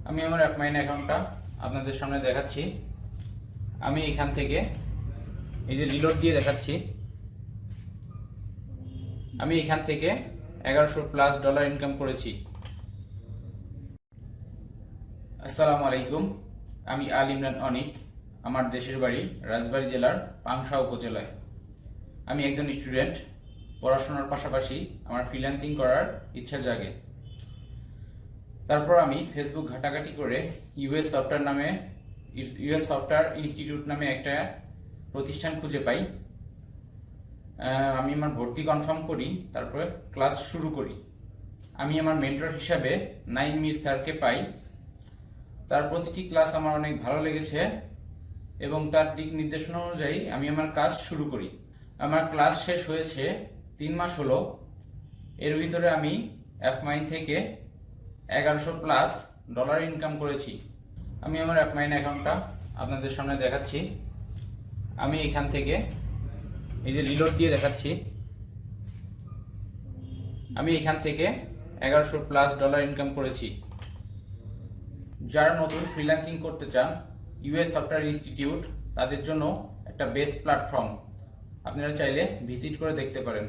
আমি আমার অ্যাপমাইন অ্যাকাউন্টটা আপনাদের সামনে দেখাচ্ছি। আমি এখান থেকে এই যে রিলোড দিয়ে দেখাচ্ছি, আমি এখান থেকে $1100+ ইনকাম করেছি। আসসালামু আলাইকুম, আমি আল ইমরান অনিক। আমার দেশের বাড়ি রাজবাড়ী জেলার পাংশা উপজেলায়। আমি একজন স্টুডেন্ট। পড়াশোনার পাশাপাশি আমার ফ্রিল্যান্সিং করার ইচ্ছা জাগে। তারপর আমি ফেসবুক ঘাটাঘাটি করে ইউএস সফটওয়্যার ইনস্টিটিউট নামে একটা প্রতিষ্ঠান খুঁজে পাই। আমি আমার ভর্তি কনফার্ম করি, তারপরে ক্লাস শুরু করি। আমি আমার মেন্টর হিসাবে নাইম মির স্যারকে পাই। তার প্রতিটি ক্লাস আমার অনেক ভালো লেগেছে এবং তার দিক নির্দেশনা অনুযায়ী আমি আমার কাজ শুরু করি। আমার ক্লাস শেষ হয়েছে 3 মাস হলো। এর ভিতরে আমি অ্যাপমাইন থেকে $1100+ ইনকাম করেছি। আমি আমার অ্যাপমাইন অ্যাকাউন্টটা আপনাদের সামনে দেখাচ্ছি। আমি এখান থেকে এই যে রিলোড দিয়ে দেখাচ্ছি, আমি এখান থেকে $1100+ ইনকাম করেছি। যারা নতুন ফ্রিল্যান্সিং করতে চান, ইউএস সফটওয়্যার ইনস্টিটিউট তাদের জন্য একটা বেস্ট প্ল্যাটফর্ম। আপনারা চাইলে ভিজিট করে দেখতে পারেন।